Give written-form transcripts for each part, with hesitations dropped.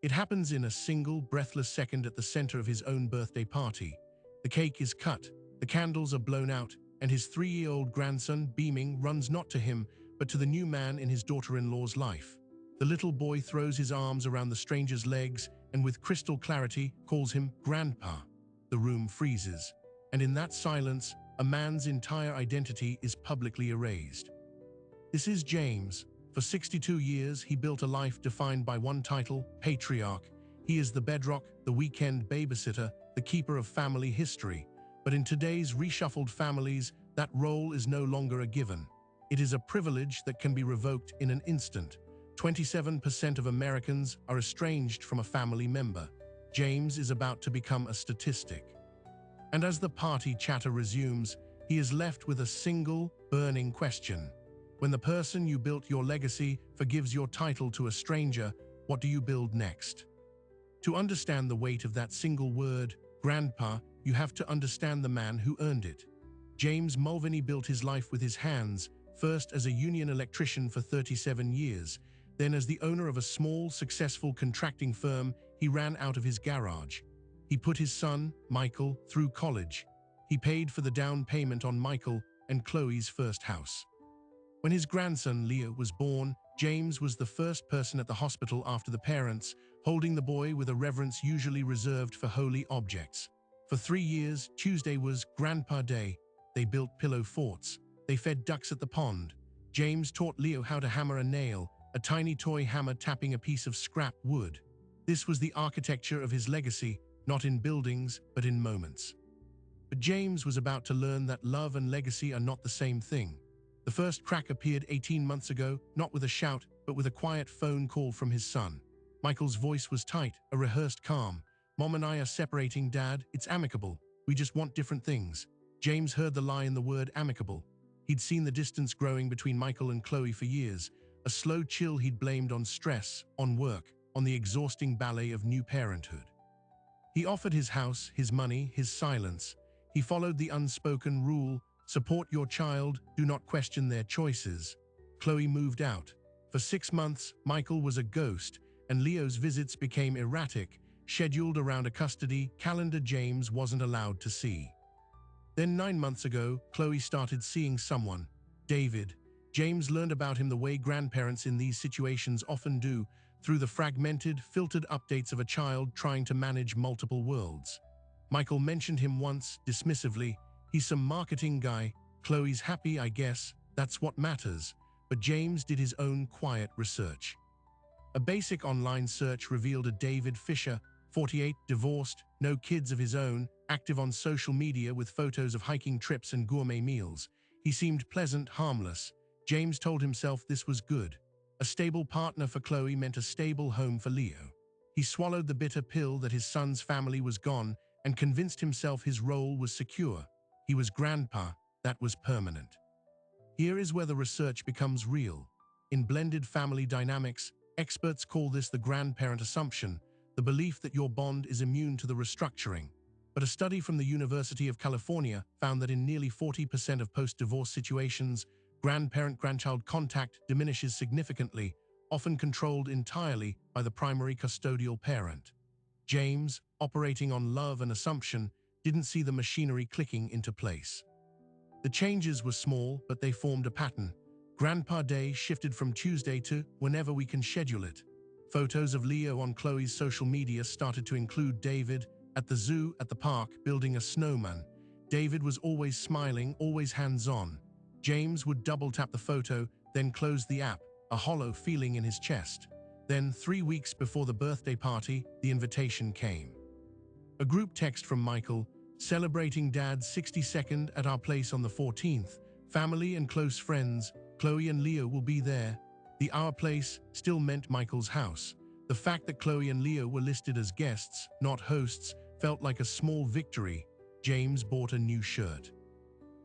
It happens in a single, breathless second at the center of his own birthday party. The cake is cut, the candles are blown out, and his 3-year-old grandson, beaming, runs not to him, but to the new man in his daughter-in-law's life. The little boy throws his arms around the stranger's legs and with crystal clarity calls him Grandpa. The room freezes, and in that silence, a man's entire identity is publicly erased. This is James. For 62 years, he built a life defined by one title, patriarch. He is the bedrock, the weekend babysitter, the keeper of family history. But in today's reshuffled families, that role is no longer a given. It is a privilege that can be revoked in an instant. 27% of Americans are estranged from a family member. James is about to become a statistic. And as the party chatter resumes, he is left with a single, burning question. When the person you built your legacy forgives your title to a stranger, what do you build next? To understand the weight of that single word, Grandpa, you have to understand the man who earned it. James Mulvaney built his life with his hands, first as a union electrician for 37 years, then as the owner of a small, successful contracting firm he ran out of his garage. He put his son, Michael, through college. He paid for the down payment on Michael and Chloe's first house. When his grandson, Leo, was born, James was the first person at the hospital after the parents, holding the boy with a reverence usually reserved for holy objects. For 3 years, Tuesday was Grandpa Day. They built pillow forts. They fed ducks at the pond. James taught Leo how to hammer a nail, a tiny toy hammer tapping a piece of scrap wood. This was the architecture of his legacy, not in buildings, but in moments. But James was about to learn that love and legacy are not the same thing. The first crack appeared 18 months ago, not with a shout, but with a quiet phone call from his son. Michael's voice was tight, a rehearsed calm. "Mom and I are separating, Dad. It's amicable. We just want different things." James heard the lie in the word amicable. He'd seen the distance growing between Michael and Chloe for years, a slow chill he'd blamed on stress, on work, on the exhausting ballet of new parenthood. He offered his house, his money, his silence. He followed the unspoken rule: support your child, do not question their choices. Chloe moved out. For 6 months, Michael was a ghost, and Leo's visits became erratic, scheduled around a custody calendar James wasn't allowed to see. Then 9 months ago, Chloe started seeing someone, David. James learned about him the way grandparents in these situations often do, through the fragmented, filtered updates of a child trying to manage multiple worlds. Michael mentioned him once, dismissively. "He's some marketing guy. Chloe's happy, I guess. That's what matters." But James did his own quiet research. A basic online search revealed a David Fisher, 48, divorced, no kids of his own, active on social media with photos of hiking trips and gourmet meals. He seemed pleasant, harmless. James told himself this was good. A stable partner for Chloe meant a stable home for Leo. He swallowed the bitter pill that his son's family was gone and convinced himself his role was secure. He was Grandpa. That was permanent. Here is where the research becomes real. In blended family dynamics, experts call this the grandparent assumption, the belief that your bond is immune to the restructuring. But a study from the University of California found that in nearly 40% of post-divorce situations, grandparent-grandchild contact diminishes significantly, often controlled entirely by the primary custodial parent. James, operating on love and assumption, didn't see the machinery clicking into place. The changes were small, but they formed a pattern. Grandpa Day shifted from Tuesday to whenever we can schedule it. Photos of Leo on Chloe's social media started to include David at the zoo, at the park, building a snowman. David was always smiling, always hands-on. James would double-tap the photo, then close the app, a hollow feeling in his chest. Then, 3 weeks before the birthday party, the invitation came. A group text from Michael, "Celebrating Dad's 62nd at our place on the 14th. Family and close friends. Chloe and Leo will be there." The "our place" still meant Michael's house. The fact that Chloe and Leo were listed as guests, not hosts, felt like a small victory. James bought a new shirt.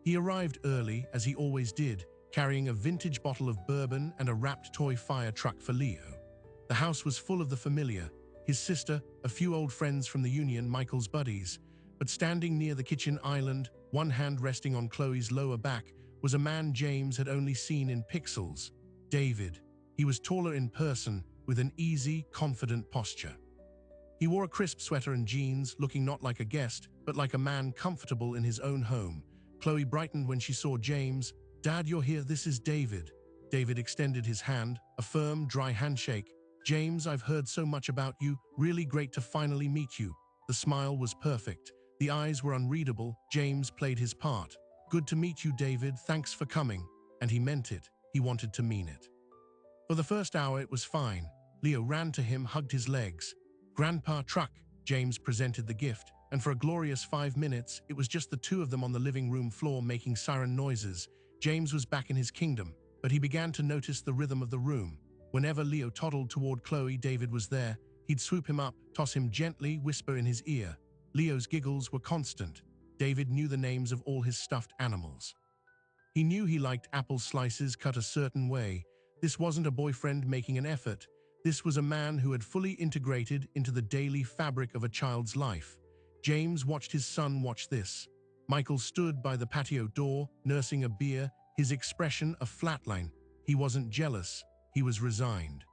He arrived early, as he always did, carrying a vintage bottle of bourbon and a wrapped toy fire truck for Leo. The house was full of the familiar, his sister, a few old friends from the union, Michael's buddies. But standing near the kitchen island, one hand resting on Chloe's lower back, was a man James had only seen in pixels. David. He was taller in person, with an easy, confident posture. He wore a crisp sweater and jeans, looking not like a guest, but like a man comfortable in his own home. Chloe brightened when she saw James. "Dad, you're here. This is David." David extended his hand, a firm, dry handshake. "James, I've heard so much about you. Really great to finally meet you." The smile was perfect. The eyes were unreadable. James played his part. "Good to meet you, David. Thanks for coming." And he meant it. He wanted to mean it. For the first hour, it was fine. Leo ran to him, hugged his legs. "Grandpa, truck." James presented the gift, and for a glorious 5 minutes, it was just the two of them on the living room floor making siren noises. James was back in his kingdom, but he began to notice the rhythm of the room. Whenever Leo toddled toward Chloe, David was there. He'd swoop him up, toss him gently, whisper in his ear. Leo's giggles were constant. David knew the names of all his stuffed animals. He knew he liked apple slices cut a certain way. This wasn't a boyfriend making an effort. This was a man who had fully integrated into the daily fabric of a child's life. James watched his son watch this. Michael stood by the patio door, nursing a beer, his expression a flatline. He wasn't jealous, he was resigned.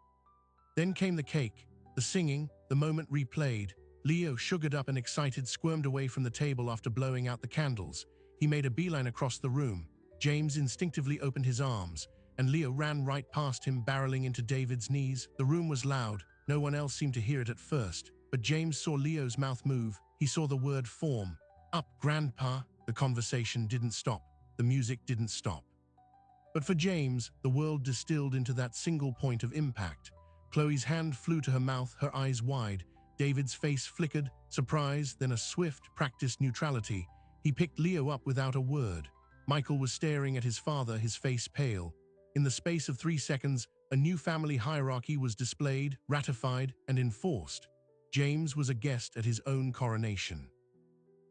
Then came the cake, the singing, the moment replayed. Leo, sugared up and excited, squirmed away from the table after blowing out the candles. He made a beeline across the room. James instinctively opened his arms, and Leo ran right past him, barreling into David's knees. The room was loud. No one else seemed to hear it at first, but James saw Leo's mouth move. He saw the word form. "Up, Grandpa." The conversation didn't stop. The music didn't stop. But for James, the world distilled into that single point of impact. Chloe's hand flew to her mouth, her eyes wide. David's face flickered, surprise, then a swift, practiced neutrality. He picked Leo up without a word. Michael was staring at his father, his face pale. In the space of 3 seconds, a new family hierarchy was displayed, ratified, and enforced. James was a guest at his own coronation.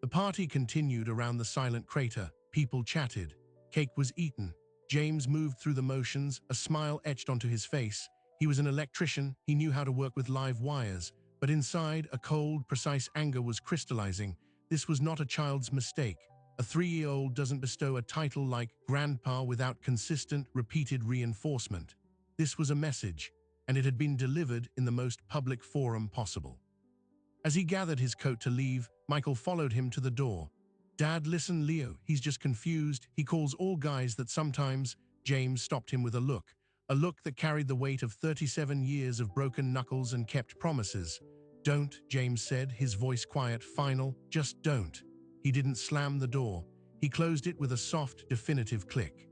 The party continued around the silent crater. People chatted. Cake was eaten. James moved through the motions, a smile etched onto his face. He was an electrician. He knew how to work with live wires. But inside, a cold, precise anger was crystallizing. This was not a child's mistake. A 3-year-old doesn't bestow a title like Grandpa without consistent, repeated reinforcement. This was a message, and it had been delivered in the most public forum possible. As he gathered his coat to leave, Michael followed him to the door. "Dad, listen, Leo, he's just confused. He calls all guys that sometimes." James stopped him with a look that carried the weight of 37 years of broken knuckles and kept promises. "Don't," James said, his voice quiet, final, "just don't." He didn't slam the door. He closed it with a soft, definitive click.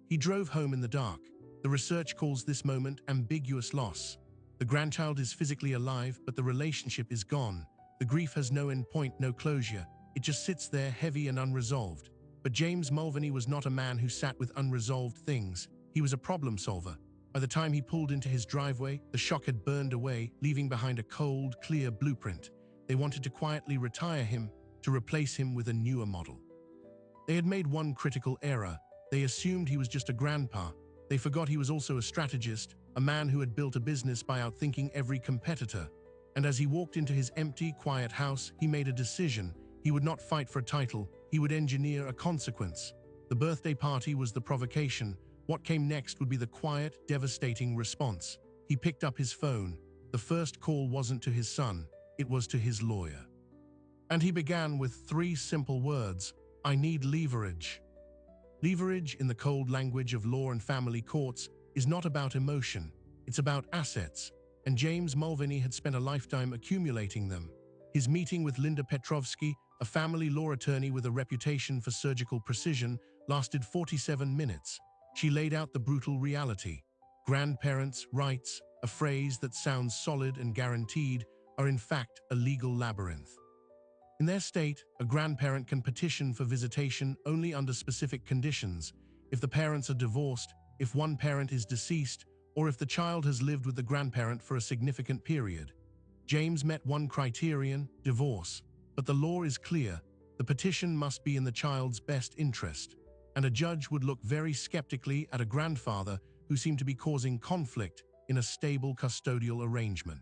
He drove home in the dark. The research calls this moment ambiguous loss. The grandchild is physically alive, but the relationship is gone. The grief has no endpoint, no closure. It just sits there, heavy and unresolved. But James Mulvaney was not a man who sat with unresolved things. He was a problem solver. By the time he pulled into his driveway, the shock had burned away, leaving behind a cold, clear blueprint. They wanted to quietly retire him, to replace him with a newer model. They had made one critical error. They assumed he was just a grandpa. They forgot he was also a strategist, a man who had built a business by outthinking every competitor. And as he walked into his empty, quiet house, he made a decision. He would not fight for a title. He would engineer a consequence. The birthday party was the provocation. What came next would be the quiet, devastating response. He picked up his phone. The first call wasn't to his son. It was to his lawyer. And he began with 3 simple words: "I need leverage." Leverage, in the cold language of law and family courts, is not about emotion. It's about assets. And James Mulvaney had spent a lifetime accumulating them. His meeting with Linda Petrovsky, a family law attorney with a reputation for surgical precision, lasted 47 minutes. She laid out the brutal reality. Grandparents' rights, a phrase that sounds solid and guaranteed, are in fact a legal labyrinth. In their state, a grandparent can petition for visitation only under specific conditions: if the parents are divorced, if one parent is deceased, or if the child has lived with the grandparent for a significant period. James met one criterion: divorce. But the law is clear. The petition must be in the child's best interest. And a judge would look very skeptically at a grandfather who seemed to be causing conflict in a stable custodial arrangement.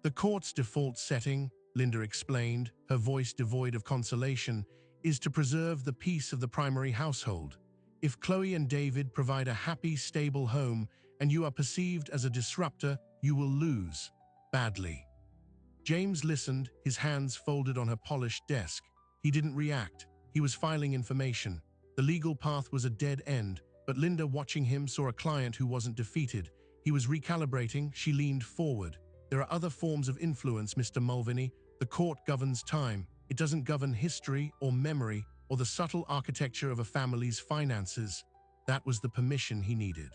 The court's default setting, Linda explained, her voice devoid of consolation, is to preserve the peace of the primary household. If Chloe and David provide a happy, stable home and you are perceived as a disruptor, you will lose badly. James listened, his hands folded on her polished desk. He didn't react. He was filing information. The legal path was a dead end, but Linda, watching him, saw a client who wasn't defeated. He was recalibrating. She leaned forward. There are other forms of influence, Mr. Mulvaney. The court governs time. It doesn't govern history or memory or the subtle architecture of a family's finances. That was the permission he needed.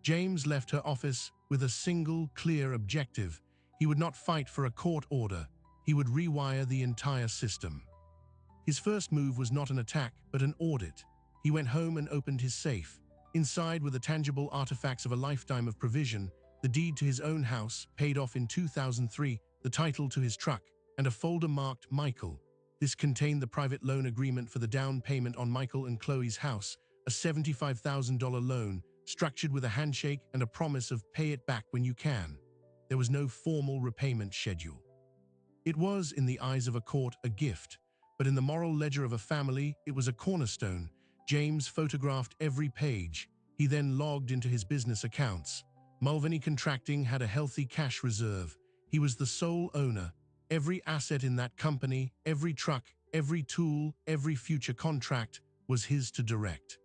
James left her office with a single, clear objective. He would not fight for a court order. He would rewire the entire system. His first move was not an attack, but an audit. He went home and opened his safe. Inside were the tangible artifacts of a lifetime of provision, the deed to his own house, paid off in 2003, the title to his truck, and a folder marked Michael. This contained the private loan agreement for the down payment on Michael and Chloe's house, a $75,000 loan, structured with a handshake and a promise of pay it back when you can. There was no formal repayment schedule. It was, in the eyes of a court, a gift, but in the moral ledger of a family, it was a cornerstone. James photographed every page. He then logged into his business accounts. Mulvaney Contracting had a healthy cash reserve. He was the sole owner. Every asset in that company, every truck, every tool, every future contract was his to direct.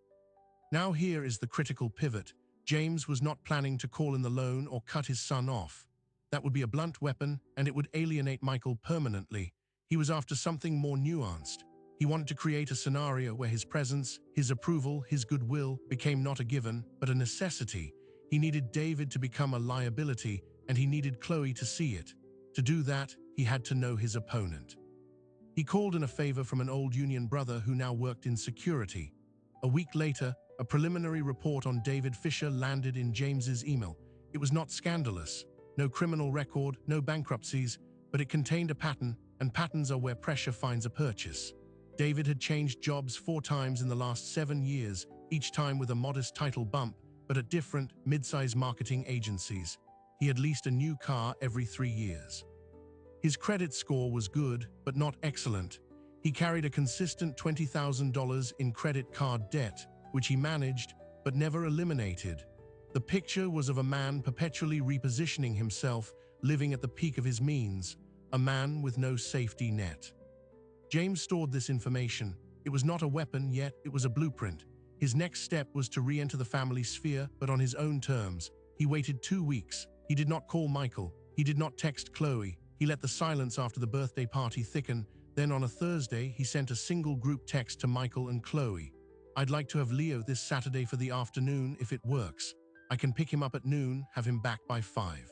Now here is the critical pivot. James was not planning to call in the loan or cut his son off. That would be a blunt weapon, and it would alienate Michael permanently. He was after something more nuanced. He wanted to create a scenario where his presence, his approval, his goodwill became not a given, but a necessity. He needed David to become a liability, and he needed Chloe to see it. To do that, he had to know his opponent. He called in a favor from an old union brother who now worked in security. A week later, a preliminary report on David Fisher landed in James's email. It was not scandalous. No criminal record, no bankruptcies, but it contained a pattern, and patterns are where pressure finds a purchase. David had changed jobs 4 times in the last 7 years, each time with a modest title bump, but at different, mid-size marketing agencies. He had leased a new car every 3 years. His credit score was good, but not excellent. He carried a consistent $20,000 in credit card debt, which he managed, but never eliminated. The picture was of a man perpetually repositioning himself, living at the peak of his means, a man with no safety net. James stored this information. It was not a weapon, yet it was a blueprint. His next step was to re-enter the family sphere, but on his own terms. He waited 2 weeks. He did not call Michael. He did not text Chloe. He let the silence after the birthday party thicken. Then on a Thursday, he sent a single group text to Michael and Chloe. "I'd like to have Leo this Saturday for the afternoon if it works. I can pick him up at noon, have him back by 5.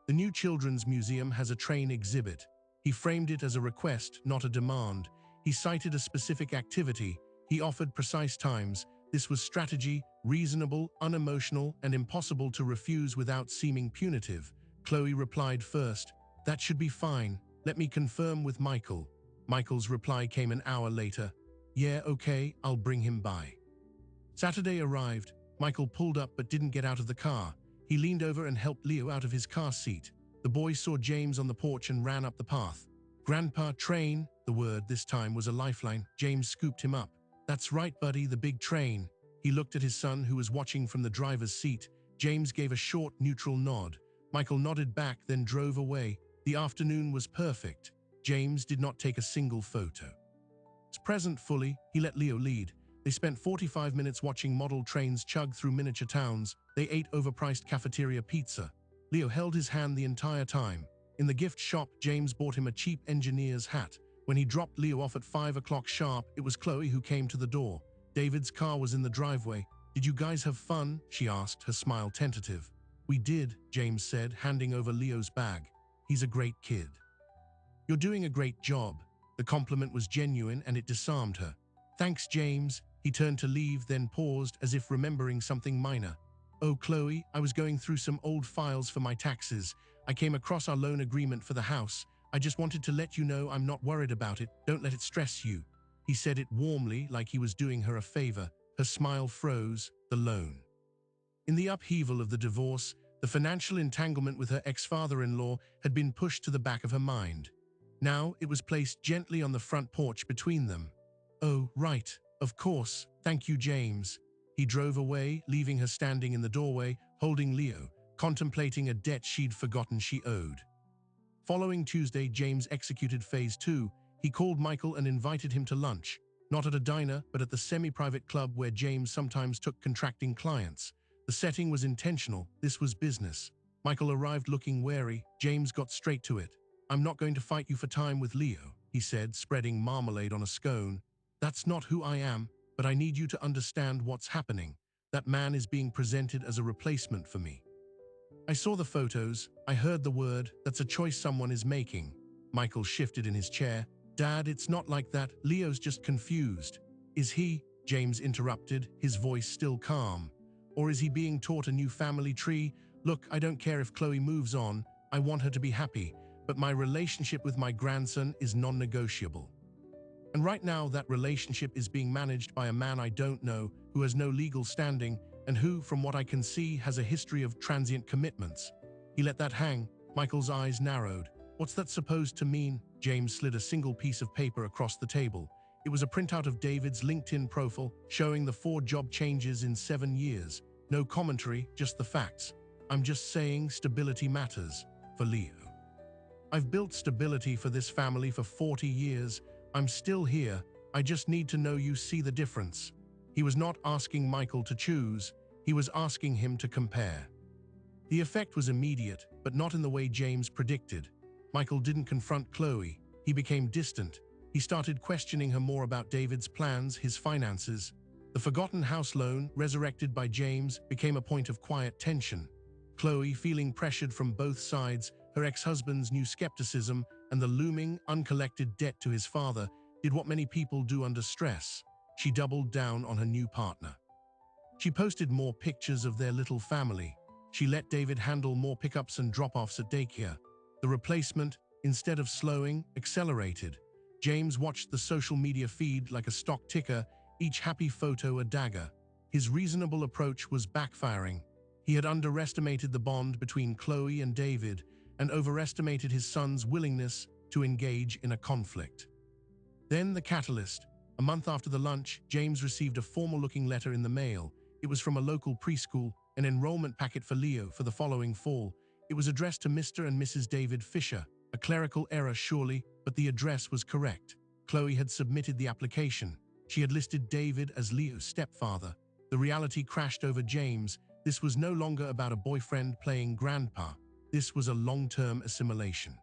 The new Children's Museum has a train exhibit. He framed it as a request, not a demand. He cited a specific activity. He offered precise times. This was strategy, reasonable, unemotional, and impossible to refuse without seeming punitive. Chloe replied first, "That should be fine. Let me confirm with Michael." Michael's reply came an hour later. "Yeah, okay, I'll bring him by." Saturday arrived. Michael pulled up but didn't get out of the car. He leaned over and helped Leo out of his car seat. The boy saw James on the porch and ran up the path. "Grandpa, train." The word this time was a lifeline. James scooped him up. "That's right, buddy, the big train." He looked at his son, who was watching from the driver's seat. James gave a short, neutral nod. Michael nodded back, then drove away. The afternoon was perfect. James did not take a single photo. Present fully, he let Leo lead. They spent 45 minutes watching model trains chug through miniature towns. They ate overpriced cafeteria pizza. Leo held his hand the entire time. In the gift shop, James bought him a cheap engineer's hat. When he dropped Leo off at 5 o'clock sharp, it was Chloe who came to the door. David's car was in the driveway. "Did you guys have fun?" she asked, her smile tentative. "We did," James said, handing over Leo's bag. "He's a great kid." "You're doing a great job." The compliment was genuine and it disarmed her. "Thanks, James." He turned to leave, then paused as if remembering something minor. "Oh, Chloe, I was going through some old files for my taxes. I came across our loan agreement for the house. I just wanted to let you know I'm not worried about it. Don't let it stress you." He said it warmly, like he was doing her a favor. Her smile froze. The loan. In the upheaval of the divorce, the financial entanglement with her ex-father-in-law had been pushed to the back of her mind. Now it was placed gently on the front porch between them. "Oh, right. Of course. Thank you, James." He drove away, leaving her standing in the doorway, holding Leo, contemplating a debt she'd forgotten she owed. Following Tuesday, James executed phase 2. He called Michael and invited him to lunch, not at a diner, but at the semi-private club where James sometimes took contracting clients. The setting was intentional. This was business. Michael arrived looking wary. James got straight to it. "I'm not going to fight you for time with Leo," he said, spreading marmalade on a scone. "That's not who I am, but I need you to understand what's happening. That man is being presented as a replacement for me. I saw the photos. I heard the word. That's a choice someone is making." Michael shifted in his chair. "Dad, it's not like that. Leo's just confused." "Is he?" James interrupted, his voice still calm. "Or is he being taught a new family tree? Look, I don't care if Chloe moves on. I want her to be happy. But my relationship with my grandson is non-negotiable. And right now, that relationship is being managed by a man I don't know, who has no legal standing, and who, from what I can see, has a history of transient commitments." He let that hang. Michael's eyes narrowed. "What's that supposed to mean?" James slid a single piece of paper across the table. It was a printout of David's LinkedIn profile, showing the 4 job changes in 7 years. No commentary, just the facts. "I'm just saying stability matters for Leo. I've built stability for this family for 40 years. I'm still here. I just need to know you see the difference." He was not asking Michael to choose. He was asking him to compare. The effect was immediate, but not in the way James predicted. Michael didn't confront Chloe. He became distant. He started questioning her more about David's plans, his finances. The forgotten house loan, resurrected by James, became a point of quiet tension. Chloe, feeling pressured from both sides, her ex-husband's new skepticism, and the looming, uncollected debt to his father, did what many people do under stress. She doubled down on her new partner. She posted more pictures of their little family. She let David handle more pickups and drop-offs at daycare. The replacement, instead of slowing, accelerated. James watched the social media feed like a stock ticker, each happy photo a dagger. His reasonable approach was backfiring. He had underestimated the bond between Chloe and David and overestimated his son's willingness to engage in a conflict. Then the catalyst. A month after the lunch, James received a formal-looking letter in the mail. It was from a local preschool, an enrollment packet for Leo for the following fall. It was addressed to Mr. and Mrs. David Fisher. A clerical error surely, but the address was correct. Chloe had submitted the application. She had listed David as Leo's stepfather. The reality crashed over James. This was no longer about a boyfriend playing grandpa. This was a long-term assimilation.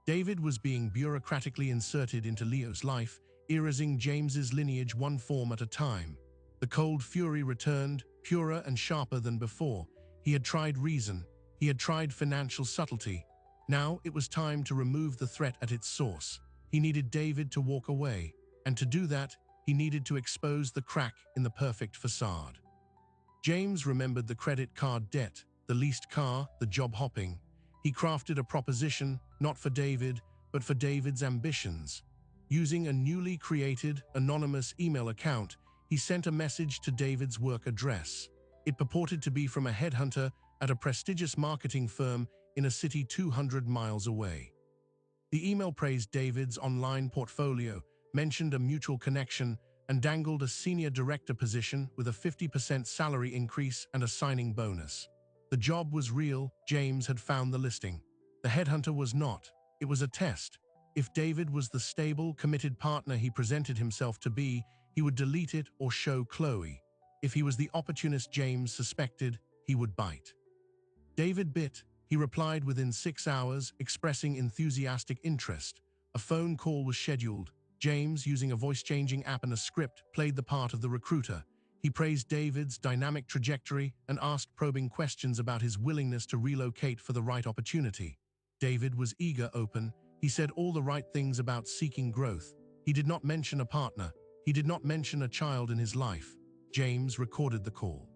David was being bureaucratically inserted into Leo's life, erasing James's lineage one form at a time. The cold fury returned, purer and sharper than before. He had tried reason. He had tried financial subtlety. Now it was time to remove the threat at its source. He needed David to walk away, and to do that, he needed to expose the crack in the perfect facade. James remembered the credit card debt, the leased car, the job hopping. He crafted a proposition, not for David, but for David's ambitions. Using a newly created, anonymous email account, he sent a message to David's work address. It purported to be from a headhunter at a prestigious marketing firm in a city 200 miles away. The email praised David's online portfolio, mentioned a mutual connection, and dangled a senior director position with a 50% salary increase and a signing bonus. The job was real. James had found the listing. The headhunter was not. It was a test. If David was the stable, committed partner he presented himself to be, he would delete it or show Chloe. If he was the opportunist James suspected, he would bite. David bit. He replied within 6 hours, expressing enthusiastic interest. A phone call was scheduled. James, using a voice-changing app and a script, played the part of the recruiter. He praised David's dynamic trajectory and asked probing questions about his willingness to relocate for the right opportunity. David was eager, open. He said all the right things about seeking growth. He did not mention a partner. He did not mention a child in his life. James recorded the call.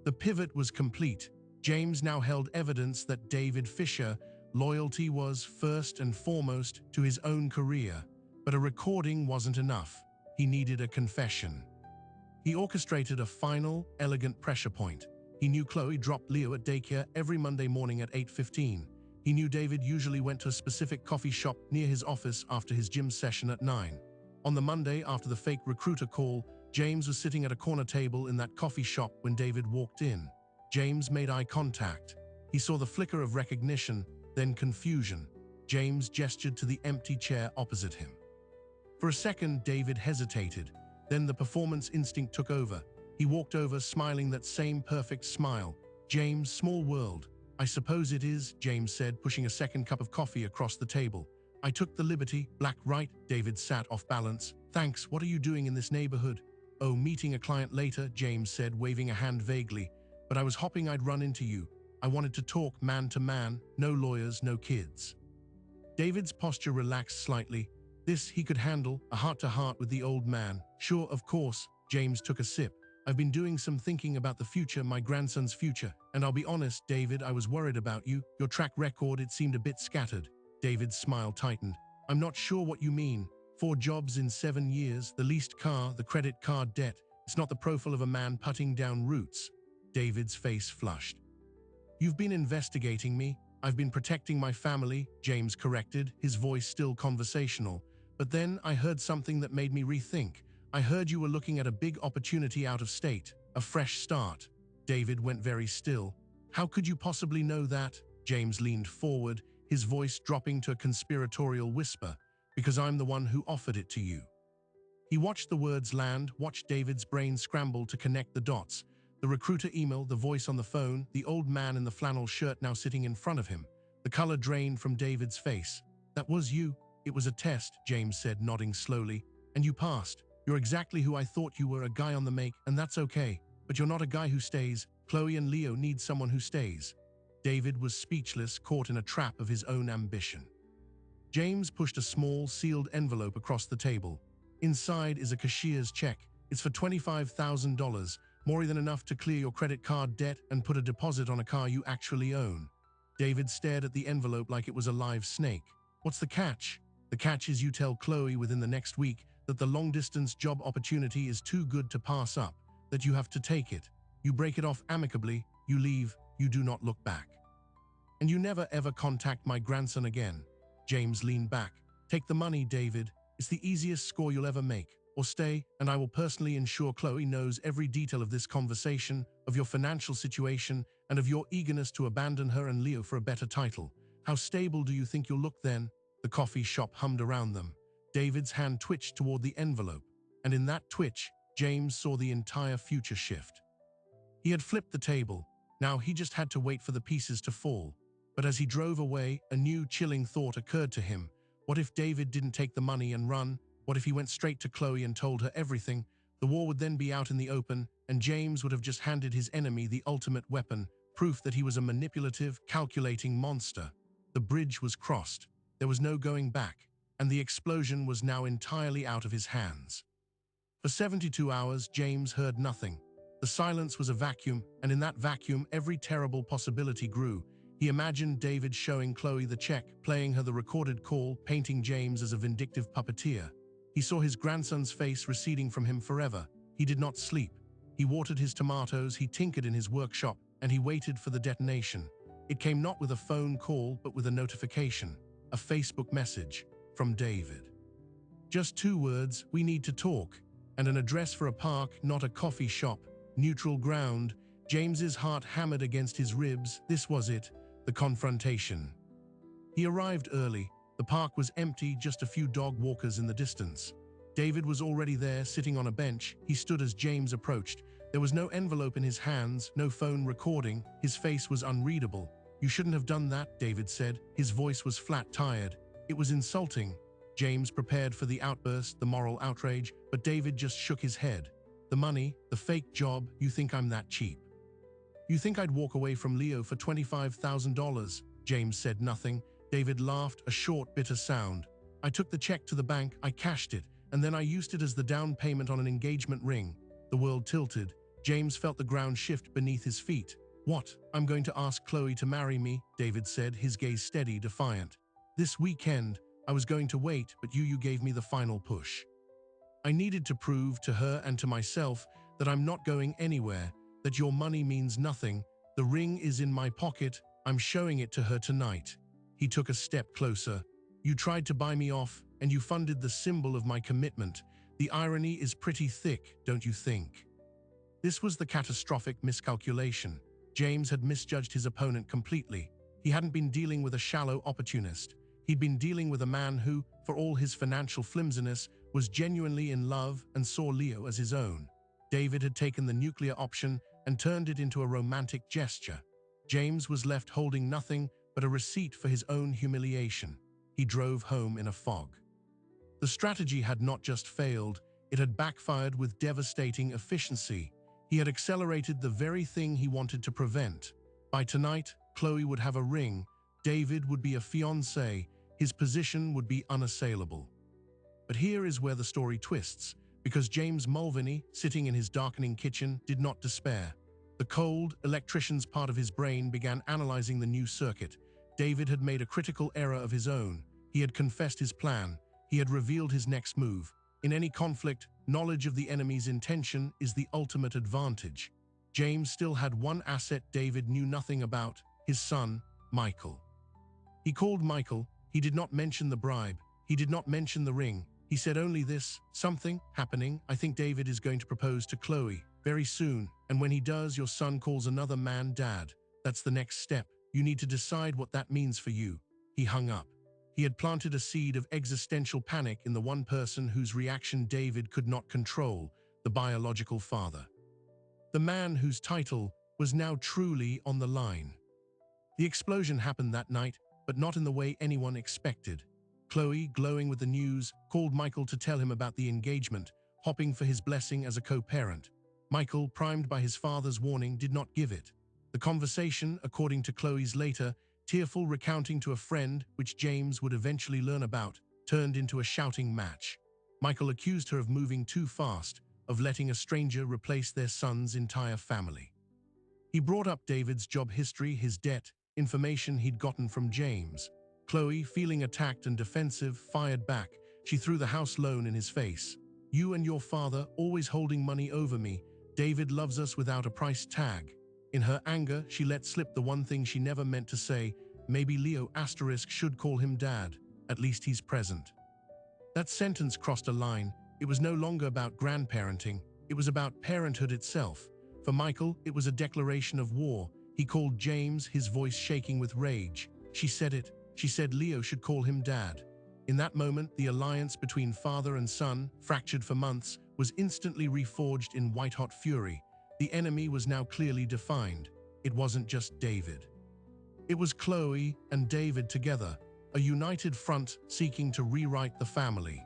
The pivot was complete. James now held evidence that David Fisher loyalty was first and foremost to his own career. But a recording wasn't enough. He needed a confession. He orchestrated a final, elegant pressure point. He knew Chloe dropped Leo at daycare every Monday morning at 8:15. He knew David usually went to a specific coffee shop near his office after his gym session at 9. On the Monday after the fake recruiter call, James was sitting at a corner table in that coffee shop when David walked in. James made eye contact. He saw the flicker of recognition, then confusion. James gestured to the empty chair opposite him. For a second, David hesitated. Then the performance instinct took over. He walked over, smiling that same perfect smile. "James, small world." "I suppose it is," James said, pushing a second cup of coffee across the table. "I took the liberty." "Black, right?" David sat off balance. "Thanks. What are you doing in this neighborhood?" "Oh, meeting a client later," James said, waving a hand vaguely. "But I was hoping I'd run into you. I wanted to talk man to man, no lawyers, no kids." David's posture relaxed slightly. This he could handle, a heart-to-heart with the old man. "Sure, of course." James took a sip. "I've been doing some thinking about the future, my grandson's future. And I'll be honest, David, I was worried about you. Your track record, it seemed a bit scattered." David's smile tightened. "I'm not sure what you mean. 4 jobs in 7 years, the leased car, the credit card debt. It's not the profile of a man putting down roots." David's face flushed. "You've been investigating me. I've been protecting my family," James corrected, his voice still conversational. "But then I heard something that made me rethink. I heard you were looking at a big opportunity out of state, a fresh start." David went very still. "How could you possibly know that?" James leaned forward, his voice dropping to a conspiratorial whisper. "Because I'm the one who offered it to you." He watched the words land, watched David's brain scramble to connect the dots. The recruiter email, the voice on the phone, the old man in the flannel shirt now sitting in front of him. The color drained from David's face. "That was you." "It was a test," James said, nodding slowly. "And you passed. You're exactly who I thought you were, a guy on the make, and that's okay. But you're not a guy who stays. Chloe and Leo need someone who stays." David was speechless, caught in a trap of his own ambition. James pushed a small, sealed envelope across the table. Inside is a cashier's check. It's for $25,000, more than enough to clear your credit card debt and put a deposit on a car you actually own. David stared at the envelope like it was a live snake. "What's the catch?" "The catch is you tell Chloe within the next week that the long-distance job opportunity is too good to pass up, that you have to take it. You break it off amicably, you leave, you do not look back. And you never ever contact my grandson again." James leaned back. "Take the money, David. It's the easiest score you'll ever make. Or stay, and I will personally ensure Chloe knows every detail of this conversation, of your financial situation, and of your eagerness to abandon her and Leo for a better title. How stable do you think you'll look then?" The coffee shop hummed around them. David's hand twitched toward the envelope, and in that twitch, James saw the entire future shift. He had flipped the table. Now he just had to wait for the pieces to fall. But as he drove away, a new chilling thought occurred to him. What if David didn't take the money and run? What if he went straight to Chloe and told her everything? The war would then be out in the open, and James would have just handed his enemy the ultimate weapon, proof that he was a manipulative, calculating monster. The bridge was crossed. There was no going back, and the explosion was now entirely out of his hands. For 72 hours, James heard nothing. The silence was a vacuum, and in that vacuum, every terrible possibility grew. He imagined David showing Chloe the check, playing her the recorded call, painting James as a vindictive puppeteer. He saw his grandson's face receding from him forever. He did not sleep. He watered his tomatoes, he tinkered in his workshop, and he waited for the detonation. It came not with a phone call, but with a notification, a Facebook message from David. Just 2 words, "We need to talk," and an address for a park, not a coffee shop. Neutral ground. James's heart hammered against his ribs. This was it, the confrontation. He arrived early. The park was empty, just a few dog walkers in the distance. David was already there, sitting on a bench. He stood as James approached. There was no envelope in his hands, no phone recording. His face was unreadable. "You shouldn't have done that," David said. His voice was flat, tired. It was insulting. James prepared for the outburst, the moral outrage, but David just shook his head. "The money, the fake job, you think I'm that cheap? You think I'd walk away from Leo for $25,000? James said nothing. David laughed, a short, bitter sound. "I took the check to the bank, I cashed it, and then I used it as the down payment on an engagement ring." The world tilted. James felt the ground shift beneath his feet. "What? I'm going to ask Chloe to marry me," David said, his gaze steady, defiant. "This weekend, I was going to wait, but you gave me the final push. I needed to prove to her and to myself that I'm not going anywhere, that your money means nothing. The ring is in my pocket. I'm showing it to her tonight." He took a step closer. "You tried to buy me off, and you funded the symbol of my commitment. The irony is pretty thick, don't you think?" This was the catastrophic miscalculation. James had misjudged his opponent completely. He hadn't been dealing with a shallow opportunist. He'd been dealing with a man who, for all his financial flimsiness, was genuinely in love and saw Leo as his own. David had taken the nuclear option and turned it into a romantic gesture. James was left holding nothing but a receipt for his own humiliation. He drove home in a fog. The strategy had not just failed, it had backfired with devastating efficiency. He had accelerated the very thing he wanted to prevent. By tonight, Chloe would have a ring, David would be a fiancé, his position would be unassailable. But here is where the story twists, because James Mulvaney, sitting in his darkening kitchen, did not despair. The cold, electrician's part of his brain began analyzing the new circuit. David had made a critical error of his own. He had confessed his plan. He had revealed his next move. In any conflict, knowledge of the enemy's intention is the ultimate advantage. James still had one asset David knew nothing about, his son, Michael. He called Michael. He did not mention the bribe. He did not mention the ring. He said only this: something happening. I think David is going to propose to Chloe very soon. And when he does, your son calls another man dad. That's the next step. You need to decide what that means for you. He hung up. He had planted a seed of existential panic in the one person whose reaction David could not control, the biological father. The man whose title was now truly on the line. The explosion happened that night, but not in the way anyone expected. Chloe, glowing with the news, called Michael to tell him about the engagement, hoping for his blessing as a co-parent. Michael, primed by his father's warning, did not give it. The conversation, according to Chloe's later, tearful recounting to a friend, which James would eventually learn about, turned into a shouting match. Michael accused her of moving too fast, of letting a stranger replace their son's entire family. He brought up David's job history, his debt, information he'd gotten from James. Chloe, feeling attacked and defensive, fired back. She threw the house loan in his face. You and your father always holding money over me. David loves us without a price tag. In her anger, she let slip the one thing she never meant to say. Maybe Leo * should call him dad. At least he's present. That sentence crossed a line. It was no longer about grandparenting. It was about parenthood itself. For Michael, it was a declaration of war. He called James, his voice shaking with rage. She said it. She said Leo should call him dad. In that moment, the alliance between father and son, fractured for months, was instantly reforged in white-hot fury. The enemy was now clearly defined. It wasn't just David. It was Chloe and David together, a united front seeking to rewrite the family.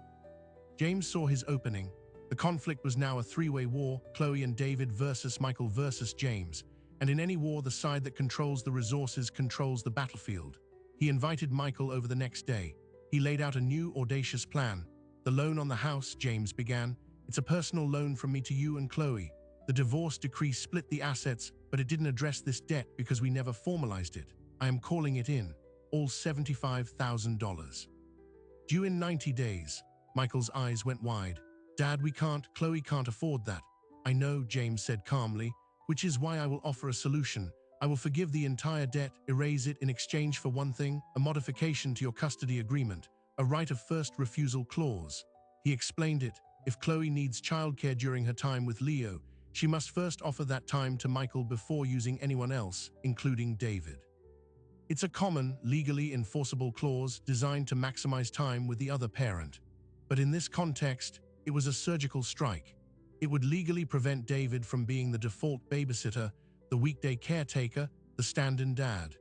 James saw his opening. The conflict was now a three-way war, Chloe and David versus Michael versus James. And in any war, the side that controls the resources controls the battlefield. He invited Michael over the next day. He laid out a new, audacious plan. The loan on the house, James began. It's a personal loan from me to you and Chloe. The divorce decree split the assets, but it didn't address this debt because we never formalized it. I am calling it in. All $75,000. Due in 90 days. Michael's eyes went wide. Dad, Chloe can't afford that. I know, James said calmly, which is why I will offer a solution. I will forgive the entire debt, erase it in exchange for one thing, a modification to your custody agreement, a right of first refusal clause. He explained it. If Chloe needs childcare during her time with Leo, she must first offer that time to Michael before using anyone else, including David. It's a common, legally enforceable clause designed to maximize time with the other parent. But in this context, it was a surgical strike. It would legally prevent David from being the default babysitter, the weekday caretaker, the stand-in dad.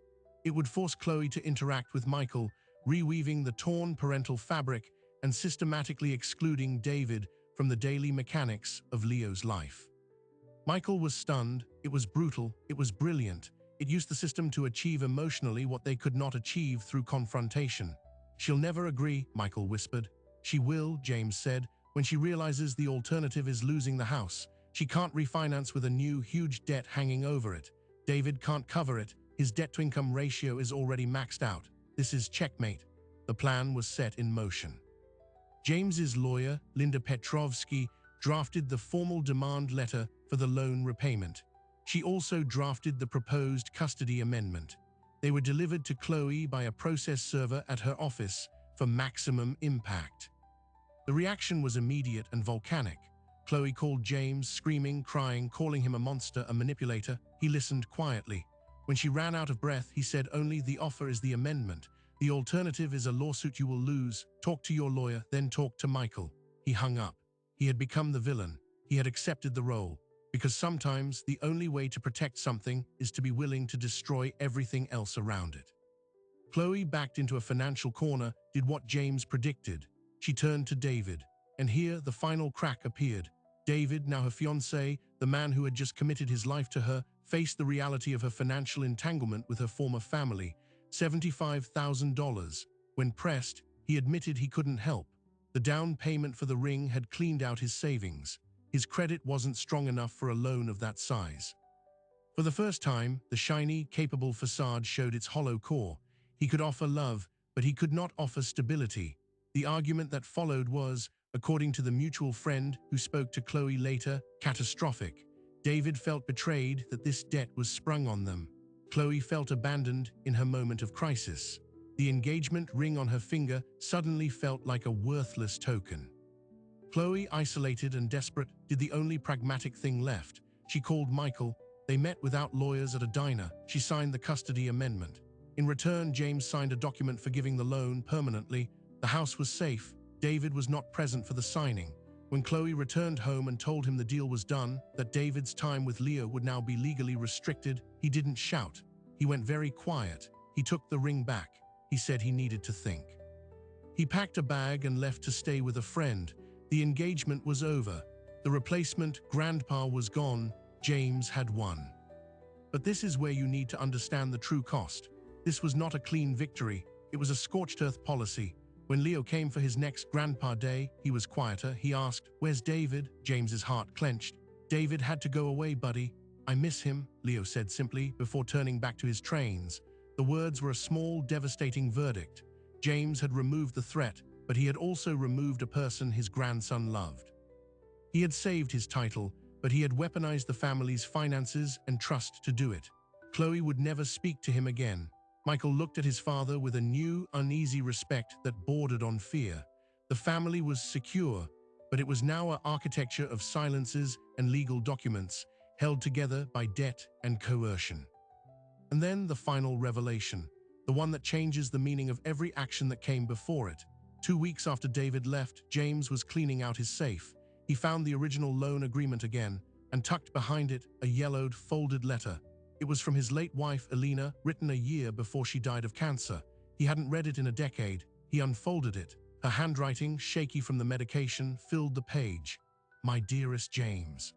It would force Chloe to interact with Michael, reweaving the torn parental fabric and systematically excluding David from the daily mechanics of Leo's life. Michael was stunned. It was brutal. It was brilliant. It used the system to achieve emotionally what they could not achieve through confrontation. She'll never agree, Michael whispered. She will, James said, when she realizes the alternative is losing the house. She can't refinance with a new, huge debt hanging over it. David can't cover it. His debt-to-income ratio is already maxed out. This is checkmate. The plan was set in motion. James's lawyer, Linda Petrovsky, drafted the formal demand letter for the loan repayment. She also drafted the proposed custody amendment. They were delivered to Chloe by a process server at her office for maximum impact. The reaction was immediate and volcanic. Chloe called James, screaming, crying, calling him a monster, a manipulator. He listened quietly. When she ran out of breath, he said only, the offer is the amendment. The alternative is a lawsuit you will lose. Talk to your lawyer, then talk to Michael. He hung up. He had become the villain. He had accepted the role. Because sometimes the only way to protect something is to be willing to destroy everything else around it. Chloe, backed into a financial corner, did what James predicted. She turned to David. And here the final crack appeared. David, now her fiancé, the man who had just committed his life to her, faced the reality of her financial entanglement with her former family. $75,000. When pressed, he admitted he couldn't help. The down payment for the ring had cleaned out his savings. His credit wasn't strong enough for a loan of that size. For the first time, the shiny, capable facade showed its hollow core. He could offer love, but he could not offer stability. The argument that followed was, according to the mutual friend who spoke to Chloe later, catastrophic. David felt betrayed that this debt was sprung on them. Chloe felt abandoned in her moment of crisis. The engagement ring on her finger suddenly felt like a worthless token. Chloe, isolated and desperate, did the only pragmatic thing left. She called Michael. They met without lawyers at a diner. She signed the custody amendment. In return, James signed a document forgiving the loan permanently. The house was safe. David was not present for the signing. When Chloe returned home and told him the deal was done, that David's time with Leah would now be legally restricted, he didn't shout. He went very quiet. He took the ring back. He said he needed to think. He packed a bag and left to stay with a friend. The engagement was over. The replacement, grandpa, was gone. James had won. But this is where you need to understand the true cost. This was not a clean victory. It was a scorched earth policy. When Leo came for his next Grandpa Day, he was quieter. He asked, "Where's David?" James's heart clenched. "David had to go away, buddy. I miss him," Leo said simply, before turning back to his trains. The words were a small, devastating verdict. James had removed the threat, but he had also removed a person his grandson loved. He had saved his title, but he had weaponized the family's finances and trust to do it. Chloe would never speak to him again. Michael looked at his father with a new, uneasy respect that bordered on fear. The family was secure, but it was now an architecture of silences and legal documents, held together by debt and coercion. And then the final revelation, the one that changes the meaning of every action that came before it. 2 weeks after David left, James was cleaning out his safe. He found the original loan agreement again, and tucked behind it a yellowed, folded letter. It was from his late wife, Elena, written a year before she died of cancer. He hadn't read it in a decade. He unfolded it. Her handwriting, shaky from the medication, filled the page. "My dearest James,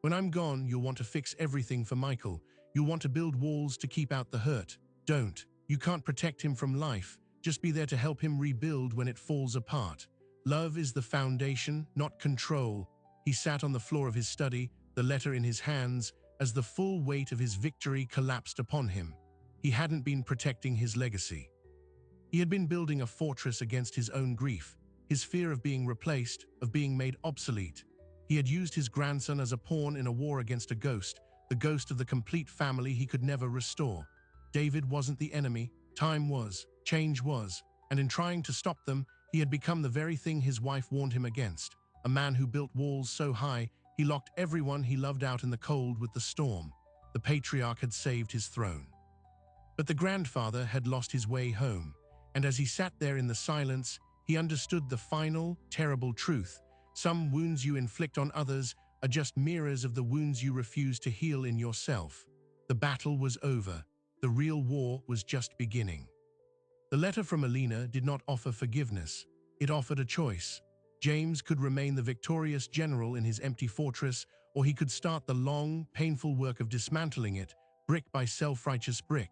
when I'm gone, you'll want to fix everything for Michael. You'll want to build walls to keep out the hurt. Don't. You can't protect him from life. Just be there to help him rebuild when it falls apart. Love is the foundation, not control." He sat on the floor of his study, the letter in his hands, as the full weight of his victory collapsed upon him. He hadn't been protecting his legacy. He had been building a fortress against his own grief, his fear of being replaced, of being made obsolete. He had used his grandson as a pawn in a war against a ghost, the ghost of the complete family he could never restore. David wasn't the enemy. Time was. Change was. And in trying to stop them, he had become the very thing his wife warned him against. A man who built walls so high, he locked everyone he loved out in the cold with the storm. The patriarch had saved his throne. But the grandfather had lost his way home. And as he sat there in the silence, he understood the final, terrible truth. Some wounds you inflict on others are just mirrors of the wounds you refuse to heal in yourself. The battle was over. The real war was just beginning. The letter from Elena did not offer forgiveness. It offered a choice. James could remain the victorious general in his empty fortress, or he could start the long, painful work of dismantling it, brick by self-righteous brick.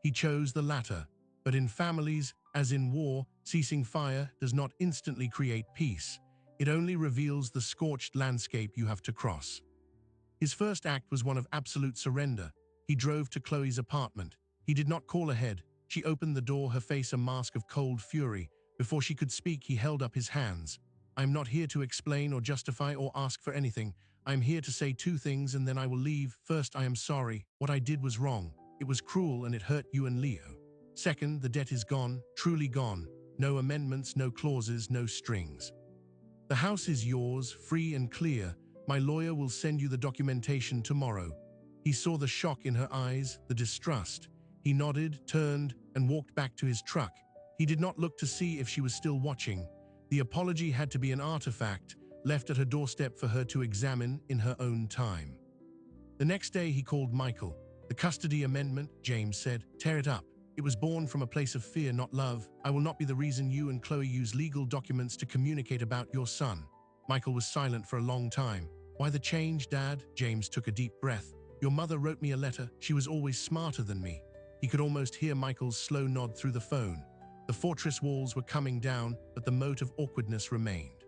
He chose the latter. But in families, as in war, ceasing fire does not instantly create peace. It only reveals the scorched landscape you have to cross. His first act was one of absolute surrender. He drove to Chloe's apartment. He did not call ahead. She opened the door, her face a mask of cold fury. Before she could speak, he held up his hands. "I am not here to explain or justify or ask for anything. I am here to say 2 things and then I will leave. First, I am sorry. What I did was wrong. It was cruel and it hurt you and Leo. Second, the debt is gone, truly gone. No amendments, no clauses, no strings. The house is yours, free and clear. My lawyer will send you the documentation tomorrow." He saw the shock in her eyes, the distrust. He nodded, turned, and walked back to his truck. He did not look to see if she was still watching. The apology had to be an artifact, left at her doorstep for her to examine in her own time. The next day he called Michael. "The custody amendment," James said. "Tear it up. It was born from a place of fear, not love. I will not be the reason you and Chloe use legal documents to communicate about your son." Michael was silent for a long time. "Why the change, Dad?" James took a deep breath. "Your mother wrote me a letter. She was always smarter than me." He could almost hear Michael's slow nod through the phone. The fortress walls were coming down, but the moat of awkwardness remained.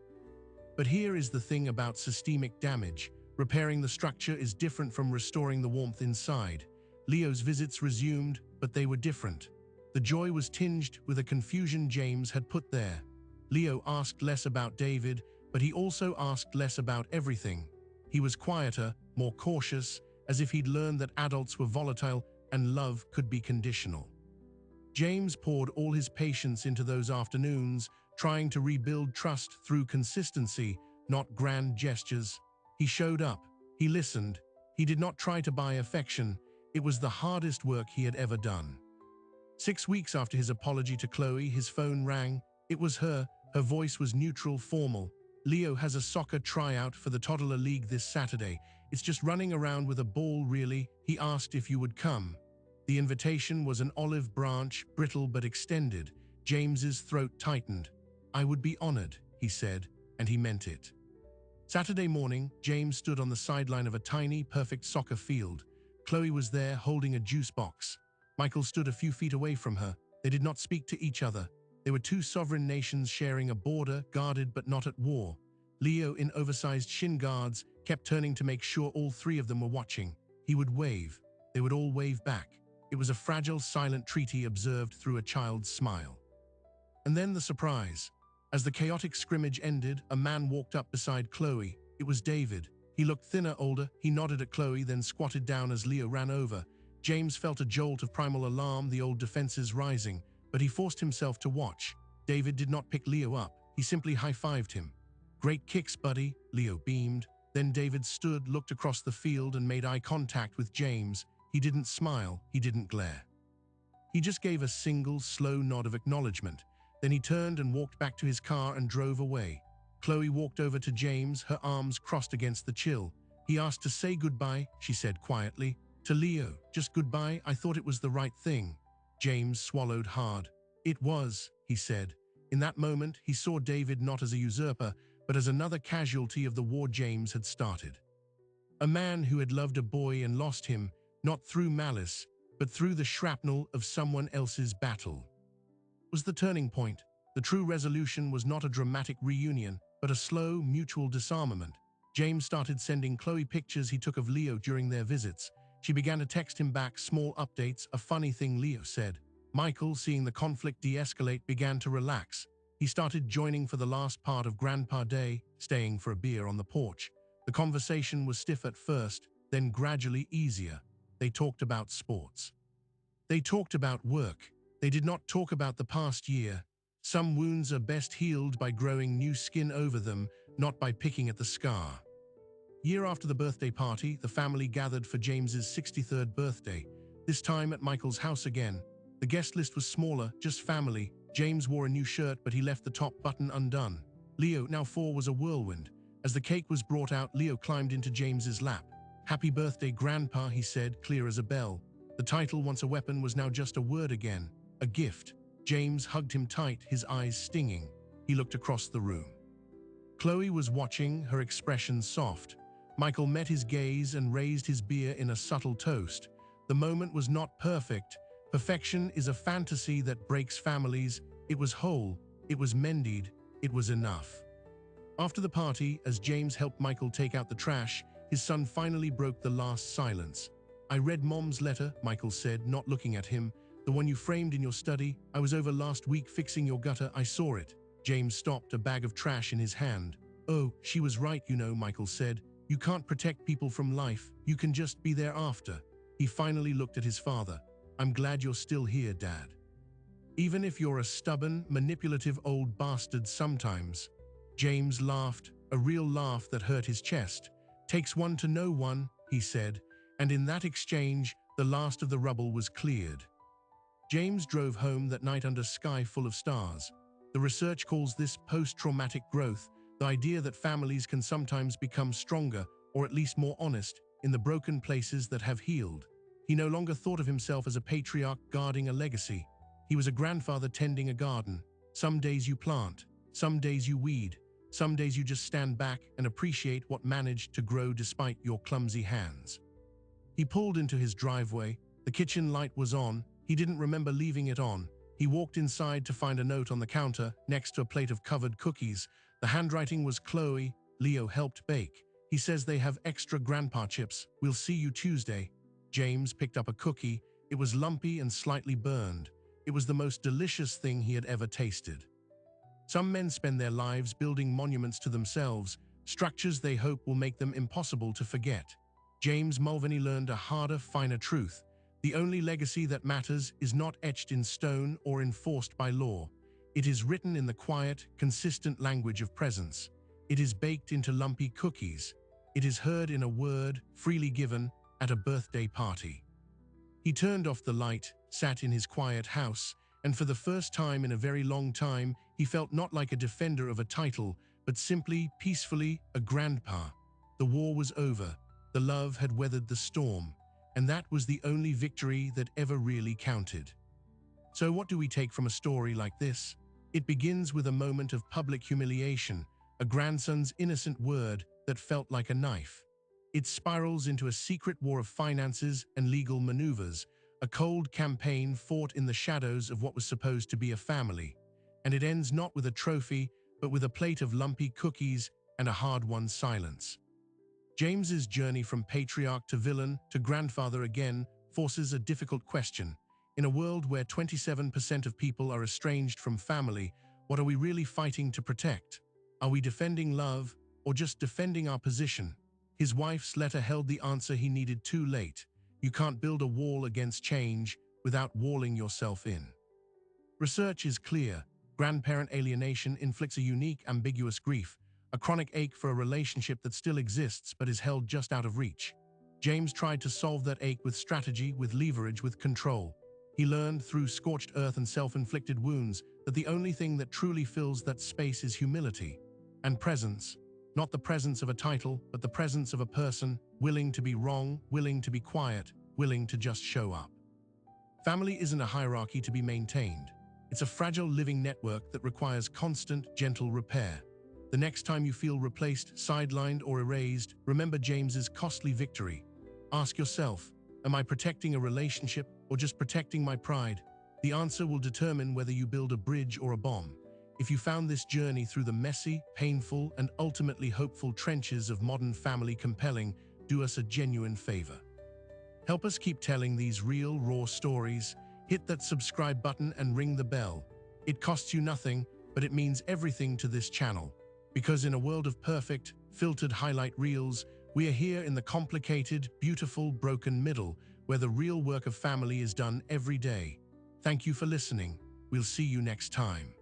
But here is the thing about systemic damage. Repairing the structure is different from restoring the warmth inside. Leo's visits resumed, but they were different. The joy was tinged with a confusion James had put there. Leo asked less about David, but he also asked less about everything. He was quieter, more cautious, as if he'd learned that adults were volatile and love could be conditional. James poured all his patience into those afternoons, trying to rebuild trust through consistency, not grand gestures. He showed up. He listened. He did not try to buy affection. It was the hardest work he had ever done. 6 weeks after his apology to Chloe, his phone rang. It was her. Her voice was neutral, formal. "Leo has a soccer tryout for the toddler league this Saturday. It's just running around with a ball, really. He asked if you would come." The invitation was an olive branch, brittle but extended. James's throat tightened. "I would be honored," he said, and he meant it. Saturday morning, James stood on the sideline of a tiny, perfect soccer field. Chloe was there, holding a juice box. Michael stood a few feet away from her. They did not speak to each other. They were two sovereign nations sharing a border, guarded but not at war. Leo, in oversized shin guards, kept turning to make sure all three of them were watching. He would wave. They would all wave back. It was a fragile, silent treaty observed through a child's smile. And then the surprise. As the chaotic scrimmage ended, a man walked up beside Chloe. It was David. He looked thinner, older. He nodded at Chloe, then squatted down as Leo ran over. James felt a jolt of primal alarm, the old defenses rising, but he forced himself to watch. David did not pick Leo up. He simply high-fived him. "Great kicks, buddy," Leo beamed. Then David stood, looked across the field, and made eye contact with James. He didn't smile. He didn't glare. He just gave a single, slow nod of acknowledgement. Then he turned and walked back to his car and drove away. Chloe walked over to James, her arms crossed against the chill. "He asked to say goodbye," she said quietly. "To Leo. Just goodbye. I thought it was the right thing." James swallowed hard. "It was," he said. In that moment, he saw David not as a usurper, but as another casualty of the war James had started. A man who had loved a boy and lost him, not through malice, but through the shrapnel of someone else's battle. Was the turning point. The true resolution was not a dramatic reunion, but a slow, mutual disarmament. James started sending Chloe pictures he took of Leo during their visits. She began to text him back small updates, a funny thing Leo said. Michael, seeing the conflict de-escalate, began to relax. He started joining for the last part of Grandpa Day, staying for a beer on the porch. The conversation was stiff at first, then gradually easier. They talked about sports. They talked about work. They did not talk about the past year. Some wounds are best healed by growing new skin over them, not by picking at the scar. Year after the birthday party, the family gathered for James's 63rd birthday, this time at Michael's house again. The guest list was smaller, just family. James wore a new shirt, but he left the top button undone. Leo, now 4, was a whirlwind. As the cake was brought out, Leo climbed into James's lap. "Happy birthday, Grandpa," he said, clear as a bell. The title, once a weapon, was now just a word again. A gift. James hugged him tight, his eyes stinging. He looked across the room. Chloe was watching, her expression soft. Michael met his gaze and raised his beer in a subtle toast. The moment was not perfect. Perfection is a fantasy that breaks families. It was whole. It was mended. It was enough. After the party, as James helped Michael take out the trash, his son finally broke the last silence. "I read Mom's letter," Michael said, not looking at him. "The one you framed in your study. I was over last week fixing your gutter. I saw it." James stopped, a bag of trash in his hand. "Oh, she was right, you know," Michael said. "You can't protect people from life. You can just be there after." He finally looked at his father. "I'm glad you're still here, Dad. Even if you're a stubborn, manipulative old bastard sometimes." James laughed, a real laugh that hurt his chest. "Takes one to know one," he said, and in that exchange, the last of the rubble was cleared. James drove home that night under sky full of stars. The research calls this post-traumatic growth, the idea that families can sometimes become stronger, or at least more honest, in the broken places that have healed. He no longer thought of himself as a patriarch guarding a legacy. He was a grandfather tending a garden. Some days you plant, some days you weed, some days you just stand back and appreciate what managed to grow despite your clumsy hands. He pulled into his driveway. The kitchen light was on. He didn't remember leaving it on. He walked inside to find a note on the counter next to a plate of covered cookies. The handwriting was Chloe. Leo helped bake. He says they have extra grandpa chips. We'll see you Tuesday. James picked up a cookie. It was lumpy and slightly burned. It was the most delicious thing he had ever tasted. Some men spend their lives building monuments to themselves, structures they hope will make them impossible to forget. James Mulvaney learned a harder, finer truth. The only legacy that matters is not etched in stone or enforced by law. It is written in the quiet, consistent language of presence. It is baked into lumpy cookies. It is heard in a word, freely given, at a birthday party. He turned off the light, sat in his quiet house, and for the first time in a very long time, he felt not like a defender of a title, but simply, peacefully, a grandpa. The war was over. The love had weathered the storm, and that was the only victory that ever really counted. So what do we take from a story like this? It begins with a moment of public humiliation, a grandson's innocent word that felt like a knife. It spirals into a secret war of finances and legal maneuvers, a cold campaign fought in the shadows of what was supposed to be a family. And it ends not with a trophy, but with a plate of lumpy cookies and a hard-won silence. James's journey from patriarch to villain to grandfather again forces a difficult question. In a world where 27% of people are estranged from family, what are we really fighting to protect? Are we defending love or just defending our position? His wife's letter held the answer he needed too late. You can't build a wall against change without walling yourself in. Research is clear. Grandparent alienation inflicts a unique, ambiguous grief, a chronic ache for a relationship that still exists but is held just out of reach. James tried to solve that ache with strategy, with leverage, with control. He learned through scorched earth and self-inflicted wounds that the only thing that truly fills that space is humility and presence. Not the presence of a title, but the presence of a person, willing to be wrong, willing to be quiet, willing to just show up. Family isn't a hierarchy to be maintained. It's a fragile living network that requires constant, gentle repair. The next time you feel replaced, sidelined, or erased, remember James's costly victory. Ask yourself, am I protecting a relationship or just protecting my pride? The answer will determine whether you build a bridge or a bomb. If you found this journey through the messy, painful, and ultimately hopeful trenches of modern family compelling, do us a genuine favor. Help us keep telling these real, raw stories. Hit that subscribe button and ring the bell. It costs you nothing, but it means everything to this channel. Because in a world of perfect, filtered highlight reels, we are here in the complicated, beautiful, broken middle, where the real work of family is done every day. Thank you for listening. We'll see you next time.